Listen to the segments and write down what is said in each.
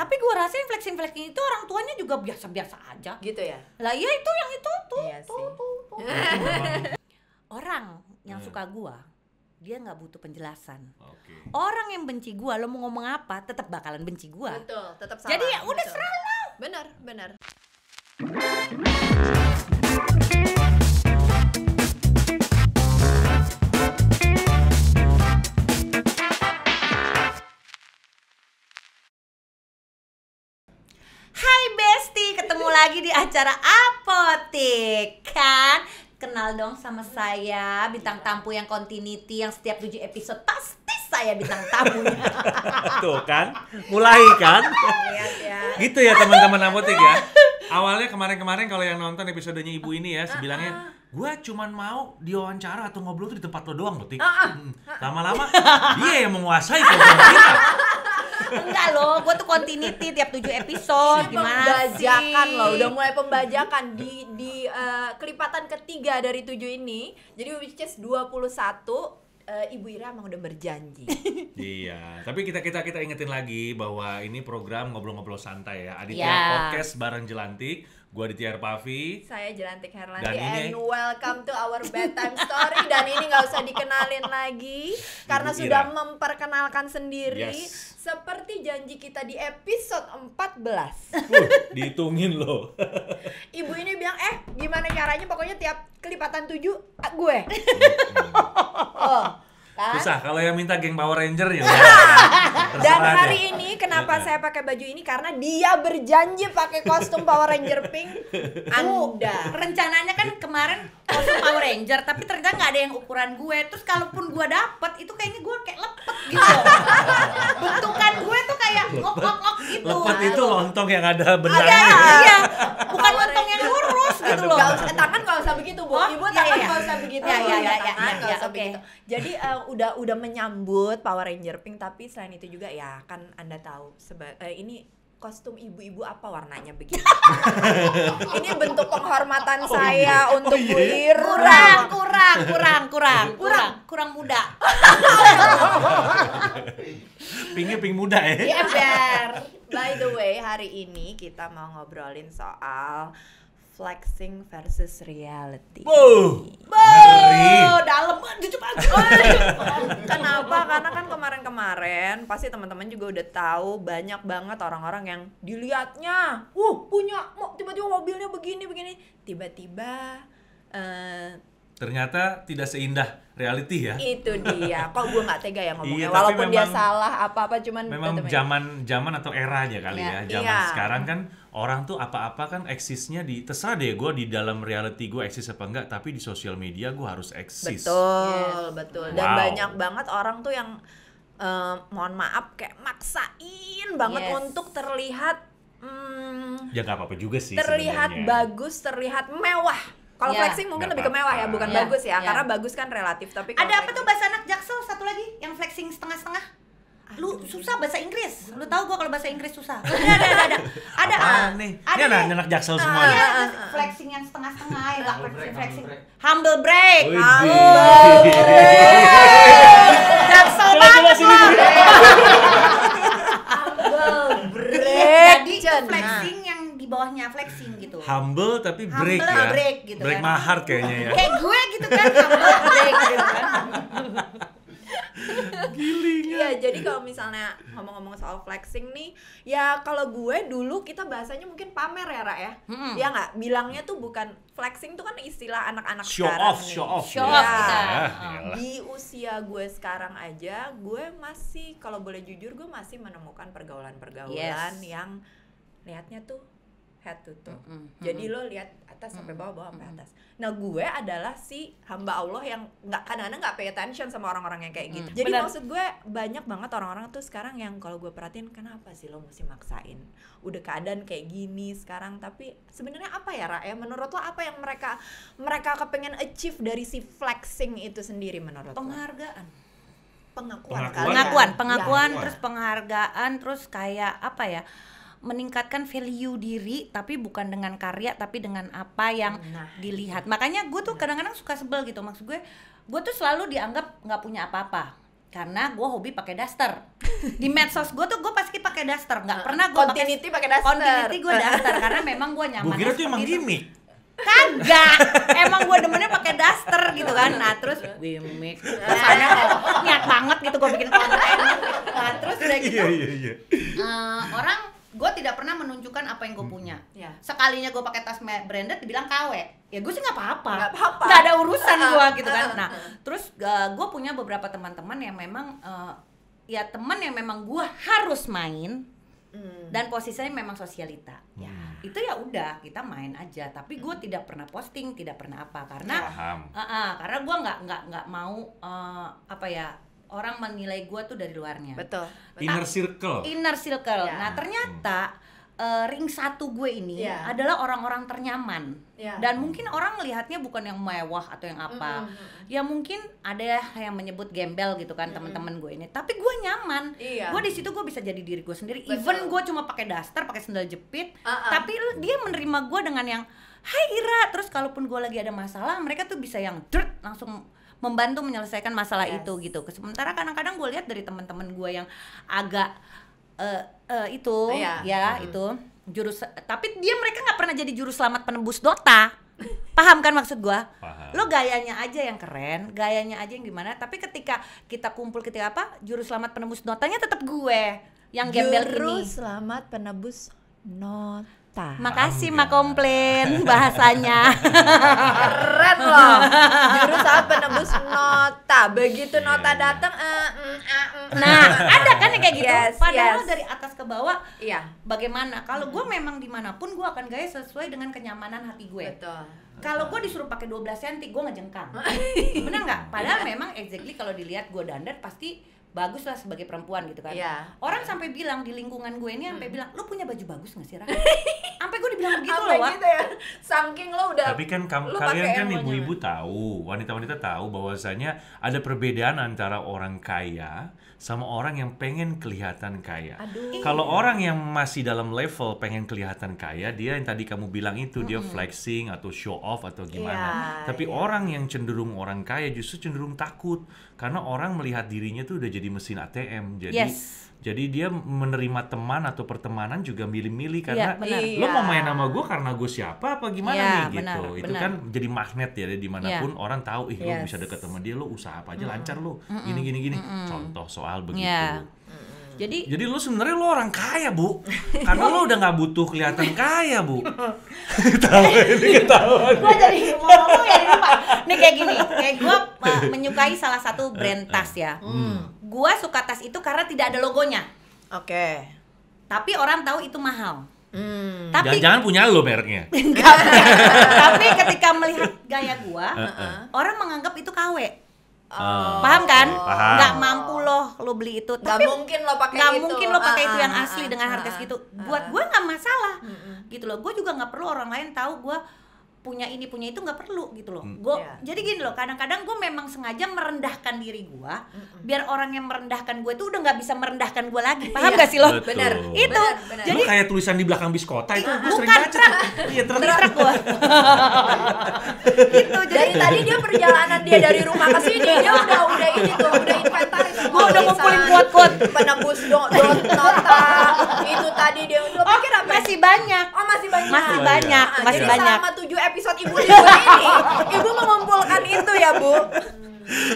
Tapi gue rasa yang flexing itu orang tuanya juga biasa-biasa aja. Gitu ya? Lah iya itu yang itu tuh. Iya sih. Orang yang suka gue, dia nggak butuh penjelasan. Oke. Orang yang benci gue, lo mau ngomong apa, tetap bakalan benci gue. Betul, tetap salah. Jadi ya udah betul. serah lah. Benar. Hai Besti, ketemu lagi di acara Apotik kan? Kenal dong sama saya, bintang tamu yang continuity yang setiap 7 episode pasti saya bintang tamunya. Tuh kan, mulai kan? Lihat ya. Gitu ya teman-teman Apotik ya. Awalnya kemarin-kemarin kalau yang nonton episodenya Ibu ini ya, bilangnya gua cuman mau diwawancara atau ngobrol tuh di tempat lo doang loh, Tik. Lama-lama dia yang menguasai program kita. Enggak loh, gue tuh continuity tiap 7 episode. Gimana sih? Pembajakan loh, udah mulai pembajakan di kelipatan ketiga dari 7 ini. Jadi which is 21. Ibu Ira emang udah berjanji. Iya, tapi kita ingetin lagi bahwa ini program ngobrol-ngobrol santai ya. Aditya Ya. Podcast bareng Jelantik, gua Aditya Arpavi. Saya Jelantik Herlanti Dan ini- and welcome to our bedtime story. Dan ini nggak usah dikenalin lagi karena Ibu sudah Ira. memperkenalkan sendiri. Yes. Seperti janji kita di episode 14. Dihitungin loh. Ibu ini bilang, gimana caranya pokoknya tiap kelipatan 7 gue. Oh, kan? Susah kalau yang minta geng Power Ranger ya. Dan hari ini kenapa saya pakai baju ini karena dia berjanji pakai kostum Power Ranger pink. Anda Rencananya kan kemarin kostum Power Ranger, tapi ternyata nggak ada yang ukuran gue. Terus kalaupun gue dapet, itu kayaknya gue kayak lepet gitu. Bentukan gue tuh kayak ngok-ngok gitu. Lepet itu lontong yang ada Iya, benangnya. iya. Bukan Power lontong yang lurus gitu loh. Gak usah, tangan gak usah begitu, Bu. Oh, Ibu iya, tangan iya. gak usah begitu. Iya, iya, iya, Tangan iya, gak iya, usah oke. begitu. Jadi udah menyambut Power Ranger pink, tapi selain itu juga ya kan Anda tahu ini kostum ibu-ibu apa warnanya begitu. Ini bentuk penghormatan saya untuk Bu Ira. Kurang muda. Pinknya pink muda ya. Iya, Ber. By the way, hari ini kita mau ngobrolin soal flexing versus reality. Ngeri. Dalam banget coba. Kenapa? Karena kan kemarin-kemarin pasti teman-teman juga udah tahu banyak banget orang-orang yang dilihatnya, punya tiba-tiba mobilnya begini, tiba-tiba Ternyata tidak seindah reality ya. itu dia. Kok gue nggak tega ya ngomongnya, Iya, tapi walaupun dia memang- salah apa-apa cuman Memang zaman atau eranya kali Iya, ya. Zaman iya. sekarang kan orang tuh apa-apa kan eksisnya terserah deh gue di dalam reality gue eksis apa enggak, tapi di sosial media gue harus eksis. Betul. Dan Wow. banyak banget orang tuh yang mohon maaf kayak maksain banget Yes. untuk terlihat Ya nggak apa-apa juga sih terlihat sebenarnya. bagus, terlihat mewah. Kalau Ya, flexing mungkin nggak lebih ke mewah ya, apa-apa. bukan Ya, bagus ya, ya. karena bagus kan relatif. Tapi kalau Ada apa tuh flexing- bahasa anak Jaksel satu lagi yang flexing setengah-setengah? Lu susah bahasa Inggris. Lu tahu gua kalau bahasa Inggris susah. Ada. Apaan nih? Ini anak Jaksel semua nih. Ada flexing yang setengah-setengah, ya enggak flexing. Humble break. Wih, Jaksel Coba banget sini. lu. Jadi itu Cen. flexing yang di bawahnya flexing gitu. Humble tapi break Humble ya. break gitu Break kan. mahar kayaknya ya. Kayak gue gitu kan, humble break gitu kan. Iya, jadi kalau misalnya ngomong-ngomong soal flexing nih, ya kalau gue dulu kita bahasanya mungkin pamer ya, Ra ya. Ya nggak, bilangnya tuh bukan flexing tuh kan istilah anak-anak Show sekarang off, nih. show off. Show ya. off kita. Ya, iyalah. Di usia gue sekarang aja, gue masih kalau boleh jujur gue masih menemukan pergaulan-pergaulan Yes. yang lihatnya tuh head to toe. Jadi lo lihat atas sampai bawah sampai atas. Nah, gue adalah si hamba Allah yang kadang-kadang nggak pay attention sama orang-orang yang kayak gitu. Jadi Benar. maksud gue banyak banget orang-orang tuh sekarang yang kalau gue perhatiin, kenapa sih lo mesti maksain? Udah keadaan kayak gini sekarang, tapi sebenarnya apa ya, Ra? Ya menurut lo apa yang mereka kepengen achieve dari si flexing itu sendiri menurut lo? Penghargaan. Pengakuan. Pengakuan, Ya. terus penghargaan, terus kayak apa ya? Meningkatkan value diri, tapi bukan dengan karya, tapi dengan apa yang Nah. dilihat. Makanya gue tuh kadang-kadang suka sebel gitu. Maksud gue tuh selalu dianggap nggak punya apa-apa. karena gue hobi pakai daster. Di medsos gue tuh gue pasti pakai daster, nggak pernah gue Continuity pakai daster. Continuity gue daster karena memang gue nyaman. Gue kira tuh emang gimmick. Kagak, emang gue demennya pakai daster gitu kan. Nah terus gimmick, kesannya kok niat banget gitu gue bikin konten. Nah terus udah gitu, Iya. orang gue tidak pernah menunjukkan apa yang gue punya. Iya. Sekalinya gue pakai tas branded dibilang KW, ya gue sih nggak apa-apa, Nggak apa-apa. nggak ada urusan gue gitu kan. Nah terus gue punya beberapa teman-teman yang memang ya teman yang memang gue harus main dan posisinya memang sosialita. Ya itu ya udah kita main aja. Tapi gue tidak pernah posting, tidak pernah apa karena karena gue nggak mau apa ya, orang menilai gue tuh dari luarnya. Betul. Inner circle. Ya. Nah ternyata ring satu gue ini Ya. adalah orang-orang ternyaman. Ya. Dan mungkin orang melihatnya bukan yang mewah atau yang apa. Ya mungkin ada yang menyebut gembel gitu kan teman-teman gue ini. Tapi gue nyaman. Iya. Gue di situ gue bisa jadi diri gue sendiri. Betul. Even gue cuma pakai daster, pakai sandal jepit. Tapi dia menerima gue dengan yang, Hai Ira. Terus kalaupun gue lagi ada masalah, mereka tuh bisa yang langsung membantu menyelesaikan masalah itu gitu. Sementara kadang-kadang gue lihat dari teman-teman gue yang agak itu itu jurus, tapi mereka nggak pernah jadi juru selamat penembus Dota. Paham kan maksud gue? Lo gayanya aja yang keren, gayanya aja yang gimana, tapi ketika kita kumpul ketika apa, juru selamat penembus Dotanya tetap gue yang gembel Juru ini. selamat penebus nota. Makasih mak komplain bahasanya. Keren loh. Juru selamat penebus nota. Begitu nota datang Nah, ada kan yang kayak gitu. Yes, Padahal yes. dari atas ke bawah Iya. bagaimana? Kalau gue memang dimanapun gue akan gaya sesuai dengan kenyamanan hati gue. Betul. Kalau gue disuruh pakai 12 cm, gue ngejengkang. Bener nggak? Padahal memang exactly kalau dilihat gue dandan pasti bagus lah sebagai perempuan gitu kan. Iya. Orang sampai bilang di lingkungan gue ini sampai bilang, lu punya baju bagus nggak sih, Ra? Sampai gue dibilang begitu loh, Wak. Gitu ya. Saking lo udah. Tapi kan lu kalian pakai kan yang ibu-ibu tahu, wanita-wanita tahu bahwasanya ada perbedaan antara orang kaya sama orang yang pengen kelihatan kaya. Aduh. Kalau orang yang masih dalam level pengen kelihatan kaya, dia yang tadi kamu bilang itu dia flexing atau show off atau gimana. Iya, Tapi iya. orang yang cenderung orang kaya justru cenderung takut karena orang melihat dirinya tuh udah jadi mesin ATM. Jadi dia menerima teman atau pertemanan juga milih-milih karena benar. lo mau main sama gue karena gue siapa apa gimana Iya, nih gitu. benar, Itu benar. kan jadi magnet ya dimanapun orang tahu lo bisa deket sama dia, lo usaha apa aja lancar lo gini. Contoh soal begitu. Iya. Jadi lo sebenarnya lo orang kaya bu, karena lo udah nggak butuh kelihatan kaya bu. Ketawa. gue jadi mau ngomong ya lupa. Nih kayak gini, kayak gue menyukai salah satu brand tas ya. Gue suka tas itu karena tidak ada logonya. Oke. Tapi orang tahu itu mahal. Tapi Jangan punya lo mereknya. tapi ketika melihat gaya gue, orang menganggap itu KW. Paham kan? Paham. Nggak mampu lo beli itu. Nggak mungkin lo pakai nggak itu. mungkin lo pakai itu yang asli dengan harga segitu. Buat gue nggak masalah, gitu loh. Gue juga nggak perlu orang lain tahu gue punya ini punya itu, nggak perlu gitu loh. Gue jadi gini loh. Kadang-kadang gue memang sengaja merendahkan diri gue, biar orang yang merendahkan gue itu udah nggak bisa merendahkan gue lagi. Paham nggak sih lo? Betul. Bener. Itu. Bener. Jadi Lo kayak tulisan di belakang bis kota itu gue sering bukan baca. truk. Iya truk. truk gue. Gitu. Dari tadi dia perjalanan dia dari rumah ke sini dia udah ini tuh, udah inventaris semua. Gue udah ngumpulin quote-quote. Penebus nota. Itu tadi dia udah pikir apa? Masih banyak. Oh, masih banyak. Masih banyak, Nah, masih jadi banyak. selama 7 episode ibu ini, ibu mengumpulkan itu ya, Bu.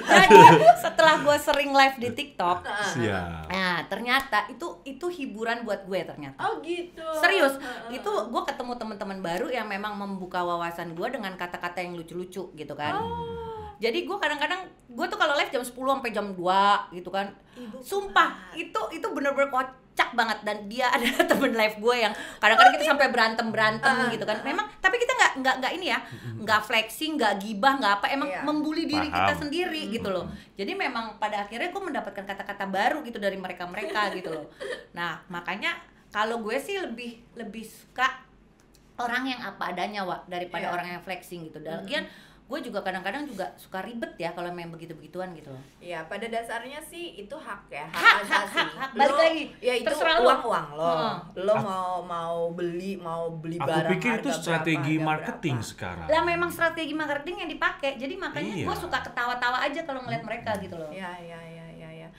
Jadi setelah gue sering live di TikTok, Siap. nah ternyata itu hiburan buat gue ternyata. Oh, gitu. Serius, itu gue ketemu teman-teman baru yang memang membuka wawasan gue dengan kata-kata yang lucu-lucu gitu kan. Jadi gue kadang-kadang gue tuh kalau live jam 10 sampai jam 2 gitu kan. Sumpah, itu bener-bener kocak banget. Dan dia adalah temen live gue yang kadang-kadang kita sampai berantem gitu kan. Memang tapi kita nggak ini ya, nggak flexing, nggak gibah, nggak apa, emang membuli diri kita sendiri gitu loh. Jadi memang pada akhirnya gue mendapatkan kata-kata baru gitu dari mereka gitu loh. Nah makanya kalau gue sih lebih suka orang yang apa adanya Wak, daripada orang yang flexing gitu. Dan lagian gue juga kadang-kadang juga suka ribet ya kalau main begitu-begituan gitu loh. Iya, pada dasarnya sih itu hak ya, Hak. Balik lagi. Ya itu Terserah lo. uang lo. Lo mau beli barang. Aku pikir itu harga strategi berapa, marketing berapa. sekarang. Lah memang strategi marketing yang dipakai. Jadi makanya Iya. gue suka ketawa-tawa aja kalau ngeliat mereka gitu loh. Iya.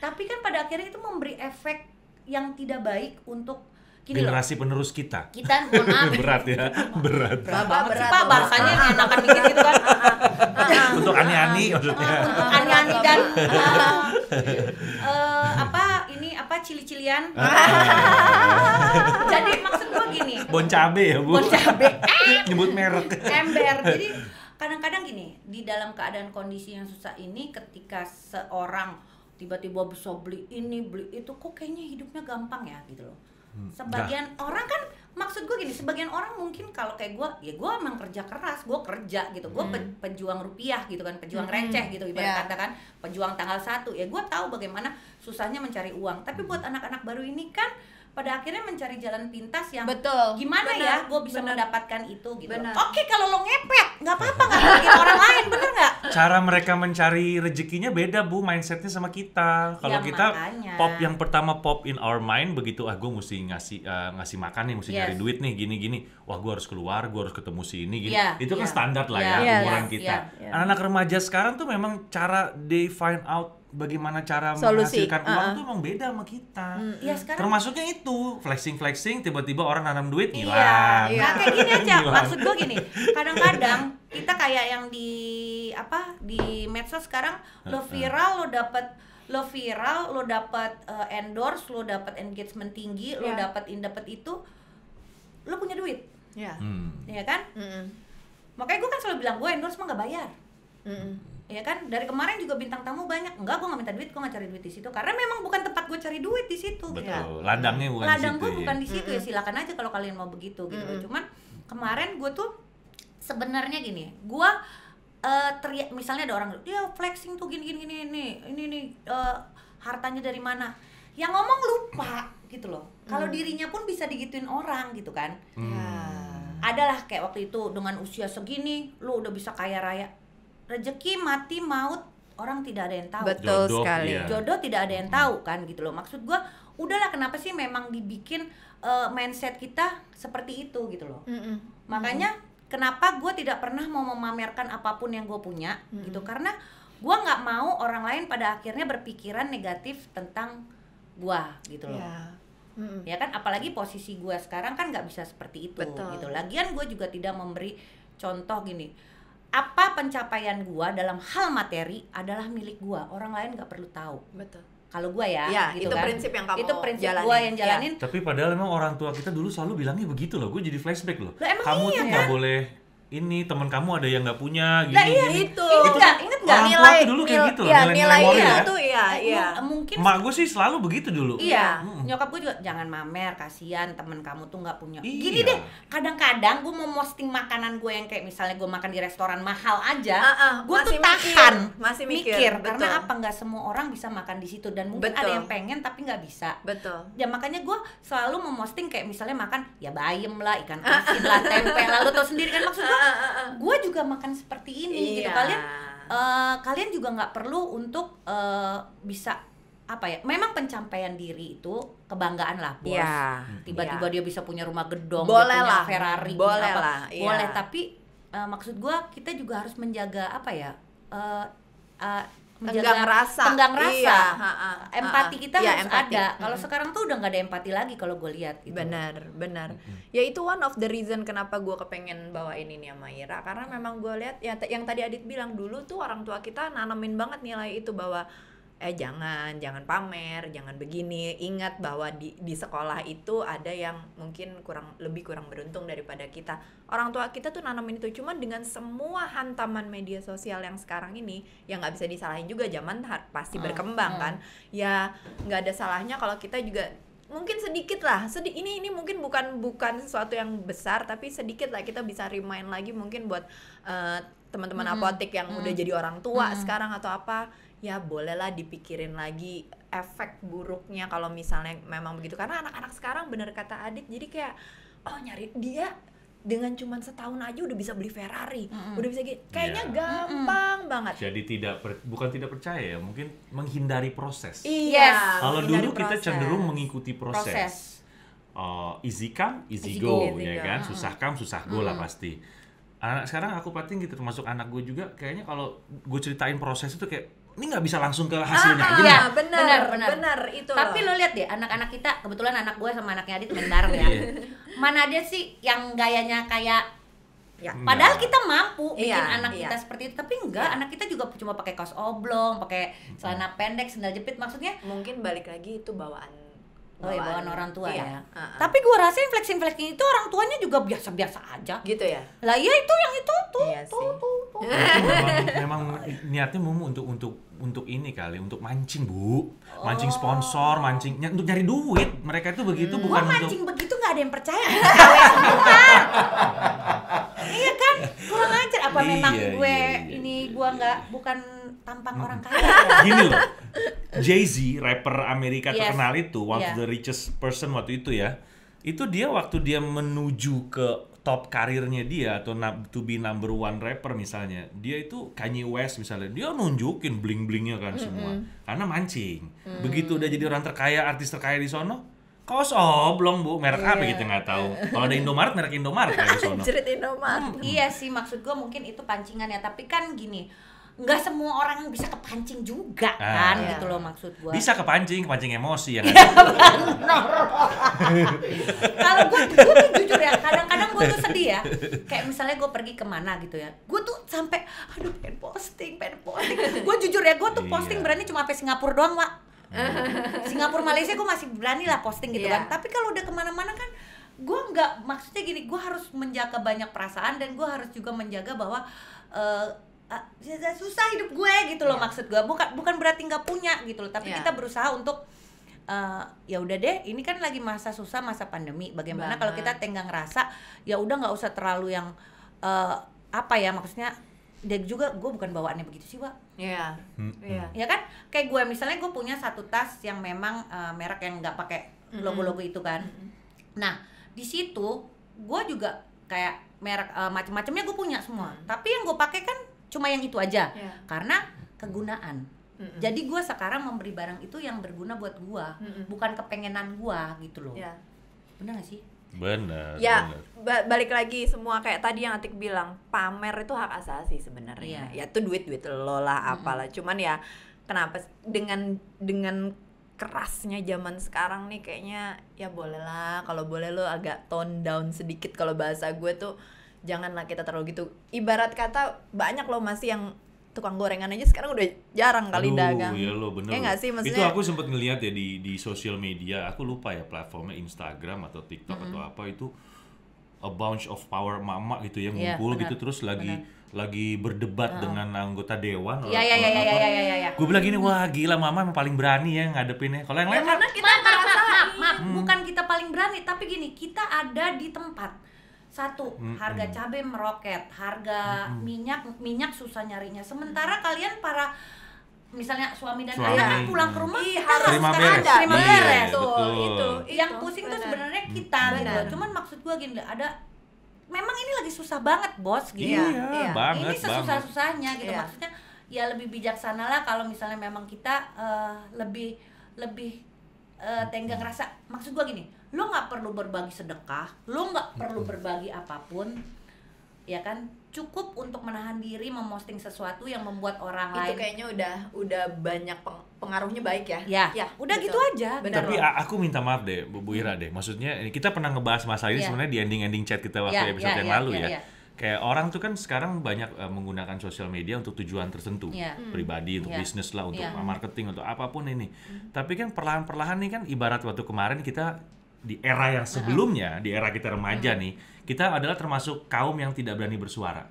Tapi kan pada akhirnya itu memberi efek yang tidak baik untuk generasi penerus kita. Kita mohon maaf. Berat ya, berat. Berat Pak, bahasanya enakan dikit gitu kan. Untuk ani-ani maksudnya. Untuk ani-ani dan cili-cilian. Jadi maksud gua gini. Bon cabe ya, Bu. Bon cabe. Nyebut merek. Ember. Jadi kadang-kadang gini, di dalam keadaan kondisi yang susah ini, ketika seorang tiba-tiba bisa beli ini, beli itu, kok kayaknya hidupnya gampang ya gitu loh. Sebagian orang kan, maksud gue gini, sebagian orang mungkin kalau kayak gue, ya gue emang kerja keras, gue kerja gitu, gue pejuang rupiah gitu kan, pejuang receh gitu ibarat kata kan, pejuang tanggal 1, ya gue tahu bagaimana susahnya mencari uang. Tapi buat anak-anak baru ini kan pada akhirnya mencari jalan pintas yang gimana ya gue bisa mendapatkan itu gitu. Oke, kalau lo ngepet nggak apa-apa, nggak bagian orang lain, bener nggak? Cara mereka mencari rezekinya beda, Bu, mindsetnya sama kita. Kalau ya, kita makanya. pop yang pertama pop in our mind begitu, gue mesti ngasih makan nih, mesti nyari duit nih, gini-gini. Wah, gue harus keluar, gue harus ketemu si ini, gini. Itu kan standar lah ya umuran kita. Anak-anak remaja sekarang tuh memang cara they find out bagaimana cara menghasilkan uang tuh emang beda sama kita. Termasuknya itu flexing, tiba-tiba orang nanam duit hilang. Nah, kayak gini aja. Maksud gue gini, kadang-kadang kita kayak yang di medsos sekarang, lo viral, lo dapat endorse, lo dapat engagement tinggi, lo dapat itu, lo punya duit. Iya kan? Makanya gue kan selalu bilang, gue endorse mah nggak bayar. Ya kan, dari kemarin juga bintang tamu banyak. Enggak, gue nggak minta duit, gue nggak cari duit di situ karena memang bukan tempat gue cari duit di situ. Betul. Ladangnya bukan Ladang di situ. Gue bukan di situ ya, silakan aja kalau kalian mau begitu gitu. Cuman kemarin gue tuh sebenarnya gini, gue teriak, misalnya ada orang dia flexing tuh gini ini hartanya dari mana? Yang ngomong lupa gitu loh. Kalau dirinya pun bisa digituin orang gitu kan. Adalah kayak waktu itu dengan usia segini lu udah bisa kaya raya. Rezeki mati maut orang tidak ada yang tahu. Betul sekali. Jodoh tidak ada yang tahu kan gitu loh. Maksud gue, udahlah, kenapa sih memang dibikin mindset kita seperti itu gitu loh. Makanya kenapa gue tidak pernah mau memamerkan apapun yang gue punya gitu, karena gue nggak mau orang lain pada akhirnya berpikiran negatif tentang gue gitu loh. Ya kan, apalagi posisi gue sekarang kan nggak bisa seperti itu. Gitu. Lagian gue juga tidak memberi contoh gini. Apa pencapaian gua dalam hal materi adalah milik gua, orang lain nggak perlu tahu. Betul. Kalau gua ya, gitu itu kan. prinsip yang kamu itu prinsip jalanin. gua yang jalanin. Tapi padahal memang orang tua kita dulu selalu bilangnya begitu loh. Gue jadi flashback loh. Kamu iya, tuh nggak kan? boleh ini, temen kamu ada yang nggak punya, gini, Nah, iya, gini. itu. Ingat nggak? Orang tua tuh dulu kayak gitu loh, nilai-nilai moral ya. Itu iya. Mungkin Mak gue sih selalu begitu dulu. Iya, nyokap gue juga jangan mamer, kasihan temen kamu tuh nggak punya. Iya. Gini deh, kadang-kadang gue mau posting makanan gue yang kayak misalnya gue makan di restoran mahal aja, gue tuh tahan, masih mikir. karena apa, nggak semua orang bisa makan di situ dan mungkin ada yang pengen tapi nggak bisa. Betul. Ya makanya gue selalu memposting kayak misalnya makan ya bayam lah, ikan asin lah, tempe lah, lo tau sendiri kan maksud gue juga makan seperti ini gitu. Kalian juga nggak perlu untuk bisa apa ya, memang pencapaian diri itu kebanggaan lah, bos. Tiba-tiba dia bisa punya rumah gedong, boleh dia punya lah, Ferrari, boleh apa. lah, boleh. Tapi maksud gue kita juga harus menjaga apa ya, tenggang rasa, empati kita harus empati. ada. Kalau sekarang tuh udah nggak ada empati lagi kalau gue lihat gitu. Benar. Ya itu one of the reason kenapa gue kepengen bawa ini nih sama Ira, karena memang gue lihat ya, yang tadi Adit bilang, dulu tuh orang tua kita nanamin banget nilai itu bahwa jangan pamer, jangan begini. Ingat bahwa di sekolah itu ada yang mungkin lebih kurang beruntung daripada kita. Orang tua kita tuh nanamin itu. Cuman dengan semua hantaman media sosial yang sekarang ini, yang nggak bisa disalahin juga, zaman pasti berkembang kan. Ya nggak ada salahnya kalau kita juga mungkin sedikit lah. Ini mungkin bukan sesuatu yang besar, tapi sedikit lah kita bisa remind lagi mungkin buat teman-teman apotek yang udah jadi orang tua sekarang atau apa. Ya bolehlah dipikirin lagi efek buruknya kalau misalnya memang begitu. Karena anak-anak sekarang bener kata Adit, jadi kayak nyari dia dengan cuman setahun aja udah bisa beli Ferrari, udah bisa gitu. Kayaknya gampang banget. Jadi bukan tidak percaya ya, mungkin menghindari proses. Iya. Kalau dulu kita cenderung mengikuti proses. Easy come, easy go, ya kan? Susah come, susah go lah pasti. Anak sekarang aku perhatiin gitu, termasuk anak gue juga, kayaknya kalau gue ceritain proses itu kayak ini nggak bisa langsung ke hasilnya aja. Iya, benar itu. Tapi lo lihat deh, anak-anak kita, kebetulan anak gue sama anaknya Adit temen bareng ya. Mana ada sih yang gayanya kayak padahal kita mampu bikin anak kita seperti itu, tapi enggak, anak kita juga cuma pakai kaos oblong, pakai celana pendek, sendal jepit, maksudnya mungkin balik lagi itu bawaan orang tua ya. Tapi gue rasa yang flexing itu orang tuanya juga biasa-biasa aja. Gitu ya. Lah iya itu yang itu tuh. Iya tuh. memang niatnya untuk ini kali, untuk mancing Bu, mancing sponsor, mancing untuk nyari duit. Mereka itu begitu bukan untuk mancing begitu nggak ada yang percaya. Iya kan, kurang ajar. Apa memang gue ini gue bukan tampang orang kaya? Gini loh, Jay-Z, rapper Amerika terkenal itu, one of the richest person waktu itu ya. Itu dia waktu dia menuju ke top karirnya dia atau to be number one rapper misalnya, dia itu Kanye West misalnya, dia nunjukin bling-blingnya kan semua karena mancing. Begitu udah jadi orang terkaya, artis terkaya di sono, kaos oblong Bu, merek apa kita nggak tahu. Kalau ada Indomaret, merek Indomaret kayak di sono. Cerit Indomaret. Iya sih, maksud gue mungkin itu pancingan ya, tapi kan gini, nggak semua orang bisa kepancing juga kan, gitu loh maksud gue. Bisa kepancing emosi ya. Kalau gue tuh jujur ya, kadang-kadang gue tuh sedih ya. Kayak misalnya gue pergi kemana gitu ya, gue tuh sampai aduh pengen posting. Gue jujur ya, gue tuh posting berani cuma sampai Singapura doang, Wak. Singapura, Malaysia gue masih berani lah posting gitu kan. Tapi kalau udah kemana-mana kan, gue nggak, maksudnya gini, gue harus menjaga banyak perasaan dan gue harus juga menjaga bahwa susah hidup gue gitu loh, maksud gue bukan berarti nggak punya gitu loh, tapi kita berusaha untuk ya udah deh, ini kan lagi masa susah, masa pandemi, bagaimana kalau kita tenggang rasa, ya udah nggak usah terlalu yang apa ya, maksudnya dia juga, gue bukan bawaannya begitu sih, Wak. Iya. Ya kan, kayak gue misalnya gue punya satu tas yang memang merek yang nggak pakai logo-logo itu kan. Nah di situ gue juga kayak merek macem-macemnya gue punya semua, tapi yang gue pakai kan cuma yang itu aja, karena kegunaan. Jadi gue sekarang memberi barang itu yang berguna buat gue, bukan kepengenan gue gitu loh. Bener gak sih? Bener. Ya, balik lagi semua kayak tadi yang Atik bilang, pamer itu hak asasi sebenarnya. Ya itu duit lo lah, apalah. Cuman ya kenapa dengan kerasnya zaman sekarang nih, kayaknya ya boleh lah, kalau boleh lo agak tone down sedikit. Kalau bahasa gue tuh janganlah kita terlalu gitu. Ibarat kata banyak loh masih yang tukang gorengan aja sekarang udah jarang kali dagang. Iya lo, bener. Ya nggak sih, maksudnya? Itu aku sempat ngeliat ya di sosial media. Aku lupa ya platformnya, Instagram atau TikTok atau apa itu, a bunch of power mama gitu ya, ngumpul gitu terus lagi berdebat dengan anggota dewan. Iya. Gue bilang gini, wah gila mama emang paling berani ya ngadepinnya. Kalau yang lain karena kita maaf, bukan kita paling berani, tapi gini, kita ada di tempat. Satu, harga cabai meroket, harga minyak susah nyarinya. Sementara kalian para misalnya suami dan anak kan pulang ke rumah harus terima beres. Itu. Yang pusing tuh sebenarnya kita gitu. Cuman maksud gua gini, memang ini lagi susah banget, Bos, gitu. Iya. Banget, ini sesusah-susahnya gitu. Maksudnya ya lebih bijaksana lah kalau misalnya memang kita lebih tenggang rasa. Maksud gua gini, lo nggak perlu berbagi sedekah, lo nggak perlu berbagi apapun, ya kan? Cukup untuk menahan diri memposting sesuatu yang membuat orang lain. Itu kayaknya udah banyak pengaruhnya baik ya. Ya, udah betul. Gitu aja. Benar. Tapi aku minta maaf deh, Bu Ira deh. Maksudnya kita pernah ngebahas masalah ini sebenarnya di ending chat kita waktu episode yang lalu ya. Kayak orang tuh kan sekarang banyak menggunakan sosial media untuk tujuan tertentu, pribadi, untuk bisnis lah, untuk marketing, untuk apapun ini. Tapi kan perlahan-perlahan nih kan, ibarat waktu kemarin kita di era yang sebelumnya, di era kita remaja nih, kita adalah termasuk kaum yang tidak berani bersuara.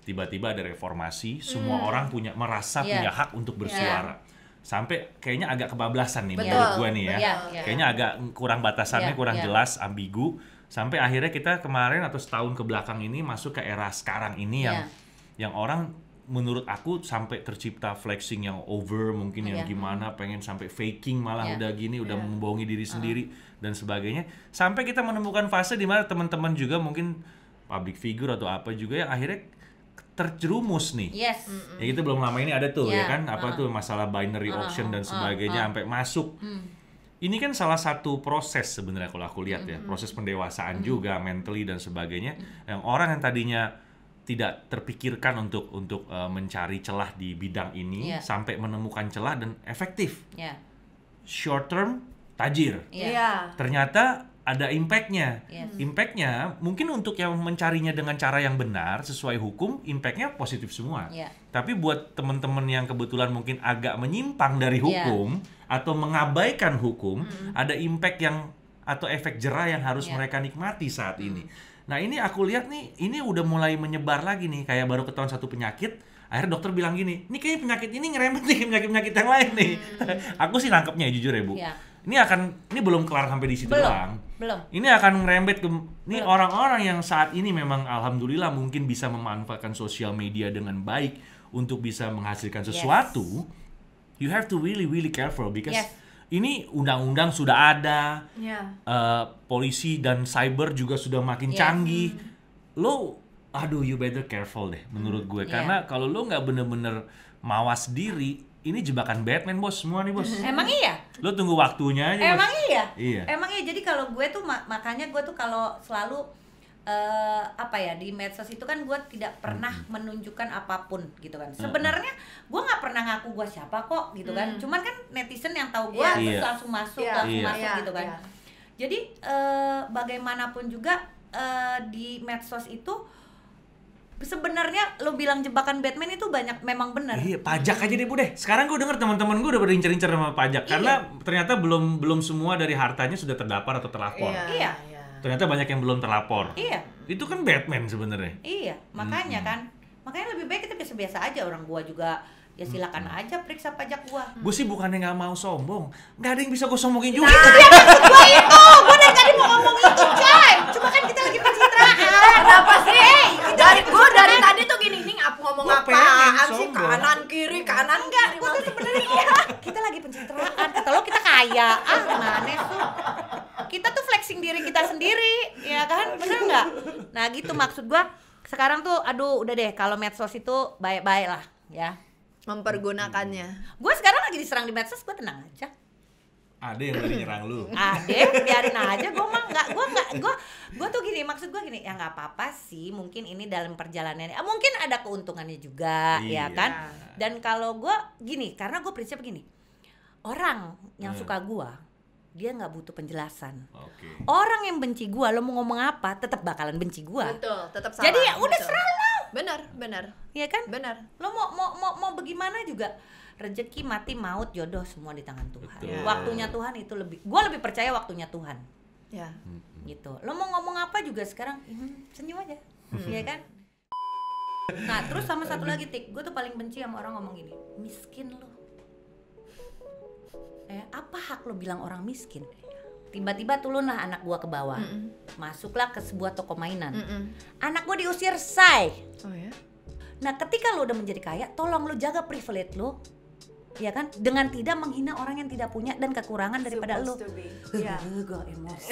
Tiba-tiba ada reformasi, semua orang merasa punya hak untuk bersuara. Sampai kayaknya agak kebablasan nih menurut gue nih ya. Kayaknya agak kurang batasannya, kurang jelas, ambigu. Sampai akhirnya kita kemarin atau setahun ke belakang ini masuk ke era sekarang ini yang orang menurut aku sampai tercipta flexing yang over, mungkin yang gimana, pengen sampai faking malah udah gini, udah membohongi diri sendiri dan sebagainya. Sampai kita menemukan fase di mana teman-teman juga mungkin public figure atau apa juga yang akhirnya terjerumus nih. Ya itu belum lama ini ada tuh ya kan, apa tuh masalah binary option dan sebagainya sampai masuk. Ini kan salah satu proses sebenarnya kalau aku lihat ya, proses pendewasaan juga mentally dan sebagainya. Yang orang yang tadinya tidak terpikirkan untuk mencari celah di bidang ini sampai menemukan celah dan efektif. Short term tajir. Ternyata ada impact-nya. Impact-nya mungkin untuk yang mencarinya dengan cara yang benar sesuai hukum, impact-nya positif semua. Tapi buat teman-teman yang kebetulan mungkin agak menyimpang dari hukum atau mengabaikan hukum, ada impact yang atau efek jera yang harus mereka nikmati saat ini. Nah, ini aku lihat nih, ini udah mulai menyebar lagi nih, kayak baru ketahuan satu penyakit, akhirnya dokter bilang gini, "Ini kayaknya penyakit ini ngerembet nih penyakit-penyakit yang lain nih." Aku sih nangkepnya jujur ya, Bu. Ini belum kelar sampai di situ doang. Ini akan ngerembet ke orang-orang yang saat ini memang alhamdulillah mungkin bisa memanfaatkan sosial media dengan baik untuk bisa menghasilkan sesuatu. You have to really careful because ini undang-undang sudah ada. Polisi dan cyber juga sudah makin canggih. You better careful deh menurut gue. Karena kalau lo nggak bener-bener mawas diri, ini jebakan Batman bos, semua nih bos. Emang iya? Lo tunggu waktunya aja. Emang bos. iya? Emang iya. Jadi kalau gue tuh makanya gue tuh kalau selalu di medsos itu kan gue tidak pernah menunjukkan apapun gitu kan. Sebenarnya gue nggak pernah ngaku gue siapa kok gitu kan. Cuman kan netizen yang tahu gue terus langsung masuk gitu kan. Jadi bagaimanapun juga di medsos itu sebenarnya lo bilang jebakan Batman itu banyak memang benar. Iya, pajak aja deh Bu deh. Sekarang gue denger teman-teman gue udah pada incer-incer sama pajak karena ternyata belum semua dari hartanya sudah terdaftar atau terlapor. Ternyata banyak yang belum terlapor. Itu kan Batman sebenarnya. Makanya kan. Makanya lebih baik kita biasa-biasa aja, orang gua juga ya silakan aja periksa pajak gua. Gue sih bukannya nggak mau sombong, nggak ada yang bisa gue sombongin juga. Gua itu, gua dari tadi mau ngomong itu, coy. Cuma kan kita lagi pencitraan. Kenapa sih? Dari tadi tuh gini, ngomong apaan sih? Kanan kiri, kanan enggak. Gua tuh sebenarnya kita lagi pencitraan. Kata lo kita kaya. Gimana tuh? Kita tuh flexing diri kita sendiri, ya kan? Bener nggak? Nah gitu maksud gua. Sekarang tuh, aduh udah deh, kalau medsos itu baik-baik lah, ya. Mempergunakannya. Gue sekarang lagi diserang di medsos, gue tenang aja. Ada yang berani nyerang lu. Ada, biarin aja. Gue tuh gini, maksud gue gini, ya nggak apa-apa sih. Mungkin ini dalam perjalanannya, mungkin ada keuntungannya juga, ya kan. Dan kalau gue gini, karena gue prinsip begini, orang yang suka gue, dia nggak butuh penjelasan. Orang yang benci gue, lo mau ngomong apa, tetap bakalan benci gue. Betul, tetap salah. Jadi ya udah serah lo. Benar. Iya kan? Benar. Lo mau bagaimana juga, rezeki, mati, maut, jodoh semua di tangan Tuhan. Betul. Waktunya Tuhan itu gue lebih percaya waktunya Tuhan. Ya. Gitu. Lo mau ngomong apa juga sekarang senyum aja. Iya kan? Nah, terus sama satu lagi Tik, gue tuh paling benci sama orang ngomong gini, miskin lo. Apa hak lo bilang orang miskin? Tiba-tiba turunlah anak gua ke bawah, masuklah ke sebuah toko mainan. Anak gua diusir, say. Oh ya? Nah, ketika lo udah menjadi kaya, tolong lo jaga privilege lo, ya kan? Dengan tidak menghina orang yang tidak punya dan kekurangan daripada lo. Ya. Gue emosi.